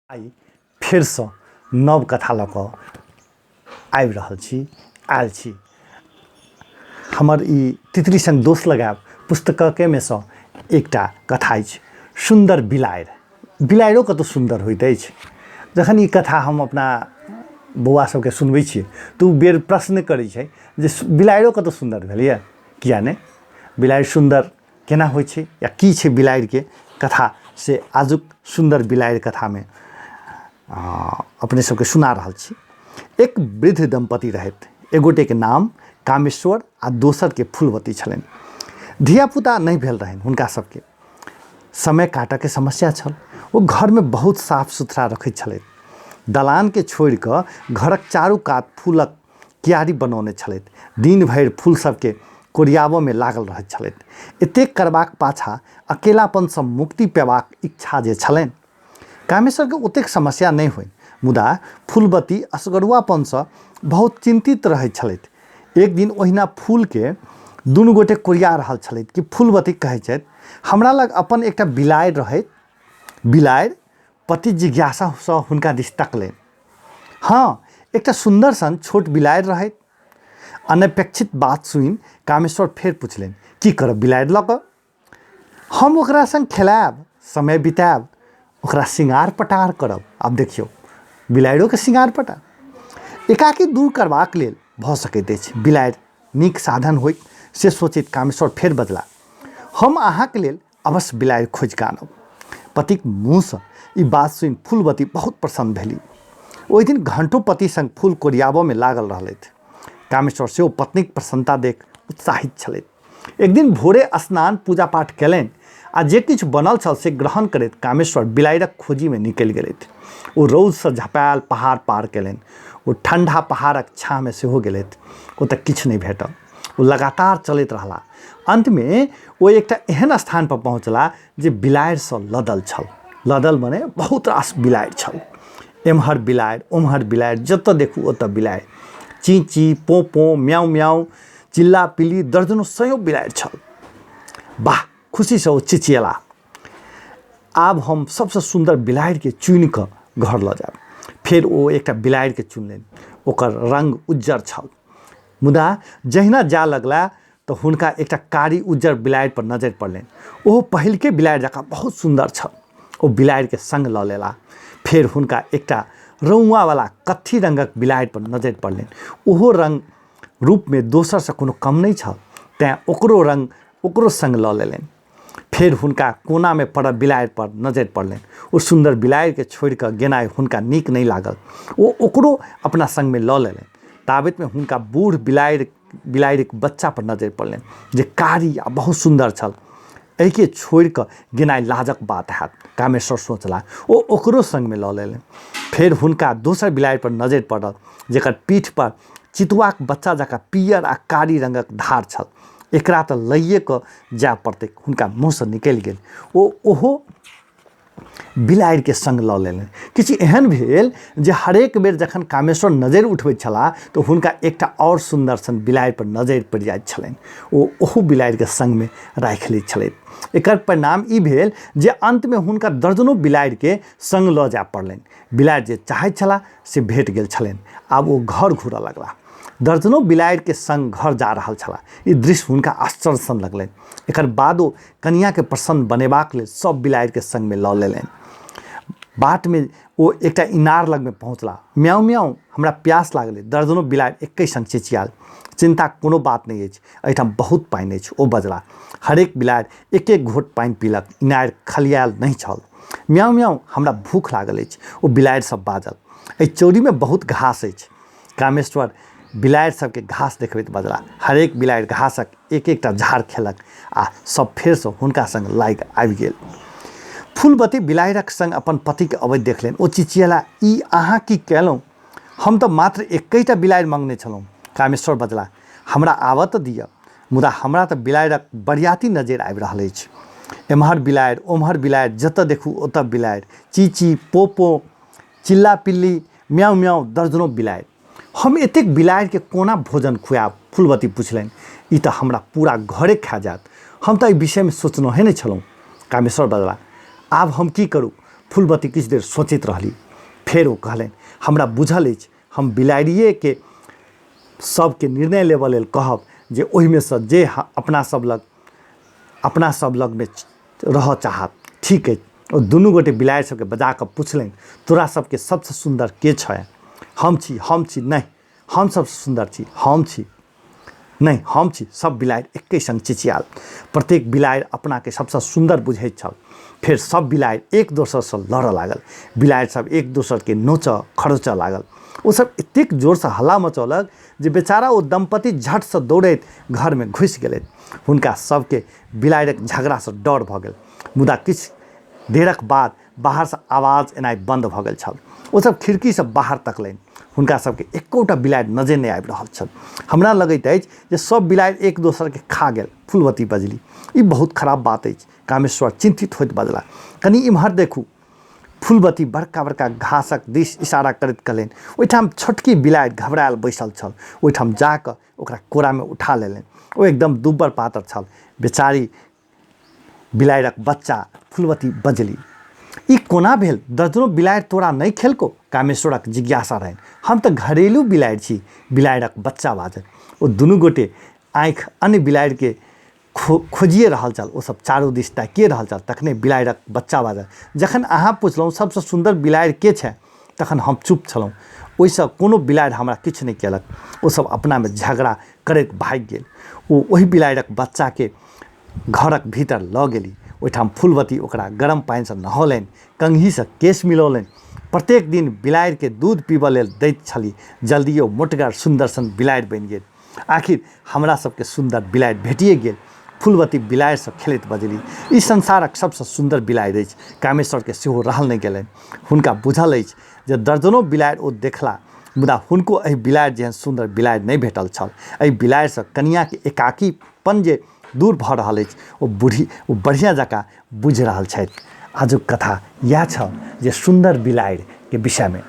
आई फिर से नव कथा लऽ कऽ आबि रहल छी आयल छी। हमर ई तितली संग दोस्त लगायब पुस्तकके में से एकटा कथा अछि सुंदर बिलाड़ि। बिलाड़िओ कतौ सुंदर होइत अछि। जखन ई कथा हम अपना बौआ सबके सुनबै छियै तऽ ओ बेर प्रश्न करै छै जे बिलाड़िओ कतौ सुंदर भेलैए, किया नहि? बिलाड़ि सुंदर केना होइ छै या की छै बिलाड़िके कथा से आजुक सुंदर बिलाड़ि कथामे अपने सबके सुना रहल छी। एक वृद्ध दंपति रहथि, एगोटेके नाम कामेश्वर आ दोसरके फूलवती छलनि। धियापुता नहि भेल रहनि हुनका सबके। समय काटऽके समस्या छल। ओ घरमे बहुत साफ सुथरा रखैत छलथि। दलानके छोड़ि कऽ घरक चारू कात फूलक क्यारी बनौने छलथि। दिन भरि फूल सबके कोरियाबऽमे लागल रहैत छलथि। एतेक करबाक पाछाँ अकेलापनसँ मुक्ति पेबाक इच्छा जे छलनि। कामेश्वरके ओतेक समस्या नहि होइ, मुदा फूलवती असगरुआपनसँ बहुत चिंतित रहैत छलथि। एक दिन ओहिना फूलके दुनू गोटे कोरिया रहल छलथि कि फूलवती कहैत छथि, हमरा लग अपन एकटा बिलाड़ि रहैत। बिलाड़ि पति जिज्ञासासँ हुनका दिस तकलनि। हाँ, एकटा सुंदर सन छोट बिलाड़ि रहैत। अनपेक्षित बात सुनि कामेश्वर फेर पुछलनि, की करब बिलाड़ि लऽ कऽ? हम ओकरा संग खेलायब, समय बितायब, ओकरा श्रृंगार पटार करब। आब देखियौ, बिलाड़िओके श्रृंगार पटार एकाकी दूर करबाक लेल भऽ सकैत अछि। बिलाड़ि नीक साधन होइत से सोचैत कामेश्वर फेर बजला, हम अहाँके लेल अवश्य बिलाड़ि खोजि कऽ आनब। पतिक मुँहसँ ई बात सुनि फूलवती बहुत प्रसन्न भेली। ओहि दिन घंटों पति संग फूल कोरियाबऽमे लागल रहलथि। कामेश्वर सेहो पत्नीक प्रसन्नता देख उत्साहित छलथि। एक दिन भोरे स्नान पूजा पाठ कयलनि आ जे किछु बनल छल से ग्रहण करैत कामेश्वर बिलाड़िक खोजीमे निकलि गेलथि। ओ रौदसँ झपायल पहाड़ पार कयलनि। ओ ठंडा पहाड़क छाँमे सेहो गेलथि। ओतऽ किछु नहि भेटल। ओ लगातार चलैत रहला। अंतमे ओ एकटा एहन स्थान पर पहुँचला जे बिलाड़िसँ लदल छल। लदल मने बहुत रास बिलाड़ि छल। एम्हर बिलाड़ि, ओम्हर बिलाड़ि, जतऽ देखू ओतऽ बिलाड़ि। ची ची, पो पो, म्याऊ म्याऊ, चिल्ला पिल्ली, दर्जनों सयों बिलाड़ि छल। वाह, खुशीसँ ओ चिचिएला, आब हम सबसँ सुंदर बिलाड़िके चुनि कऽ घर लऽ जायब। फेर ओ एकटा बिलाड़िके चुनलनि। ओकर रंग उज्जर छल। मुदा जहिना जा लगला तऽ हुनका एकटा कारी उज्जर बिलाड़ि पर नजरि पड़लनि। ओहो पहिलके बिलाड़ि जकाँ बहुत सुंदर छल। ओ बिलाड़िके संग लऽ लेला। फेर हुनका एकटा रौआवला कत्थी रंगक बिलाड़ि पर नजरि पड़लनि। ओहो रंग रूपमे दोसरसँ कोनो कम नहि छल, तेँ ओकरो संग लऽ लेलनि। फेर हुनका कोनामे पड़ल बिलाड़ि पर नजरि पड़लनि। ओ सुंदर बिलाड़िके छोड़ि कऽ गेनाइ हुनका नीक नहि लागल। ओ ओकरो अपना संगमे लऽ लेलनि। ताबतमे हुनका बूढ़ बिलाड़िक बच्चा पर नजरि पड़लनि जे कारी आ बहुत सुंदर छल। एहिके छोड़ि कऽ गेनाइ लाजक बात हैत, कामेश्वर सोचला। ओ ओकरो संगमे लऽ लेलनि। फेर हुनका दोसर बिलाड़ि पर नजरि पड़ल जेकर पीठ पर चितुआक बच्चा जकाँ पियर आ कारी रंगक धार छल। एकरा तऽ लइए कऽ जाय पड़तै, हुनका मुँहसँ निकलि गेल। ओहो बिलाड़िके संग लऽ लेलनि। किछु एहन भेल जे हरेक बेर जखन कामेश्वर नजरि उठबैत छलाह तऽ हुनका एकटा आओर सुंदर सन बिलाड़ि पर नजरि पड़ि जाइत छलनि। ओहो बिलाड़िके संगमे राखि लैत छलथि। एकर परिणाम ई भेल जे अंतमे हुनका दर्जनों बिलाड़िके संग लऽ जाय पड़लनि। बिलाड़ि जे चाहैत छलाह से भेट गेल छलनि। आब ओ घर घूरऽ लगला। दर्जनों बिलाड़िके संग घर जा रहल छलाह। ई दृश्य हुनका आश्चर्य सन लगलनि। एकर बादो कनियाँके प्रसन्न बनेबाक लेल सब बिलाड़िके संगमे लऽ लेलनि। बाटमे ओ एकटा इनार लगमे पहुँचला। म्याऊ म्याऊ, हमरा प्यास लागलै। दर्जनों बिलाड़ि एकै संग चिचियाल। चिंता कोनो बात नहि अछि, एहिठाम बहुत पानि अछि, ओ बजला। हरेक बिलाड़ि एक एक घोट पानि पीलक। इनार खलियाल नहि छल। म्याऊ म्याऊ, हमरा भूख लागल अछि, ओ बिलाड़ि सब बाजल। एहि चौरीमे बहुत घास अछि। कामेश्वर बिलाड़ि सबके घास देखबैत बजला। हरेक बिलाड़ि घासक एक एकटा झाड़ खेलक आ सब फेरसँ हुनका संग लागि आबि गेल। फूलवती बिलाड़िक संग अपन पतिके अबैत देखलनि। ओ चिचिएला, ई अहाँ की केलहुँ? हम तऽ मात्र एकैटा बिलाड़ि मंगने छलहुँ। कामेश्वर बजला, हमरा आबऽ तऽ दिअ, मुदा हमरा तऽ बिलाड़िक बरियाती नजरि आबि रहल अछि। एम्हर बिलाड़ि, ओम्हर बिलाड़ि, जतऽ देखू ओतऽ बिलाड़ि। ची ची, पो पो, चिल्ला पिल्ली, म्याऊ म्याऊ, दर्जनों बिलाड़ि। हम एतेक बिलाड़िके कोना भोजन खुआएब? फूलवती पुछलनि। ई तऽ हमरा पूरा घरे खा जायत। हम तऽ एहि विषयमे सोचनहे नहि छलहुँ। कामेश्वर बजला, आब हम की करूँ? फूलवती किछु देर सोचैत रहली। फेर ओ कहलनि, हमरा बुझल अछि, हम बिलाड़िएके सबके निर्णय लेबऽ लेल कहब जे ओहिमेसँ जे अपना सब लगमे रहऽ चाहत। ठीक अछि। ओ दुनू गोटे बिलाड़ि सबके बजा कऽ पुछलनि, तोरा सबके सबसँ सुन्दर के छै? हम छी, नहि हम सबसँ सुन्दर छी, हम छी, नहीं हम छी। सब बिलाड़ि एके संग चिचियाल। प्रत्येक बिलाड़ि अपनाके सबसँ सुन्दर बुझैत छल। फेर सब बिलाड़ि एक दोसरसँ लड़ऽ लागल। बिलाड़ि सब एक दोसरके नोचऽ खरोचऽ लागल। ओ सब एतेक जोरसँ हल्ला मचौलक जे बेचारा ओ दम्पति झटसँ दौड़ैत घरमे घुसि गेलथि। हुनका सबके बिलाड़िक झगड़ासँ डर भऽ गेल। मुदा किछु देरक बाद बाहरसँ आवाज एनाइ बन्द भऽ गेल छल। ओ सब खिड़कीसँ बाहर तकलनि। हुनका सबके एकोटा बिलाड़ि नजरि नहि आबि रहल छल। हमरा लगैत अछि जे सब बिलाड़ि एक दोसरके खा गेल। फूलवती बजली, ई बहुत खराब बात अछि। कामेश्वर चिंतित होइत बजला, कनि इम्हर देखू। फूलवती बड़का बड़का घासक दिस इशारा करैत कहलनि। ओहिठाम छोटकी बिलाड़ि घबरायल बैसल छल। ओहिठाम जा कऽ ओकरा कोरामे उठा लेलनि। ओ एकदम दुब्बर पातर छल। बेचारी बिलाड़िक बच्चा। फूलवती बजली, ई कोना भेल? दर्जनो बिलाड़ि तोरा नहि खेलको? कामेश्वरक जिज्ञासा रहनि। हम तऽ घरेलू बिलाड़ि छी, बिलाड़िक बच्चा बाजल। ओ दुनू गोटे आँखि अन्य बिलाड़िके खोजिए रहल छल। ओ सब चारू दिस ताकिए रहल छल। तखने बिलाड़िक बच्चा बाजल, जखन अहाँ पुछलहुँ सबसँ सुन्दर बिलाड़ि के छै, तखन हम चुप छलहुँ। ओहिसँ कोनो बिलाड़ि हमरा किछु नहि केलक। ओ सब अपनामे झगड़ा करैत भागि गेल। ओ ओहि बिलाड़िक बच्चाके घरक भीतर लऽ गेली। ओहिठाम फूलवती ओकरा गरम पानिसँ नहौलनि, कंघीसँ केश मिलौलनि। प्रत्येक दिन बिलाड़िके दूध पीबऽ लेल दैत छली। जल्दी ओ मोटगर सुन्दर सन बिलाड़ि बनि गेल। आखिर हमरा सबके सुन्दर बिलाड़ि भेटिए गेल। फूलवती बिलाड़िसँ खेलैत बजली, ई संसारक सबसँ सुन्दर बिलाड़ि अछि। कामेश्वरके सेहो रहल नहि गेलनि। हुनका बुझल अछि जे दर्जनो बिलाड़ि ओ देखला, मुदा हुनको एहि बिलाड़ि जेहन सुन्दर बिलाड़ि नहि भेटल छल। एहि बिलाड़िसँ कनियाँके एकाकीपन जे दूर भऽ रहल अछि, ओ बढ़िआँ जकाँ बुझि रहल छथि। आजुक कथा इएह छल जे सुन्दर बिलाड़िके विषयमे।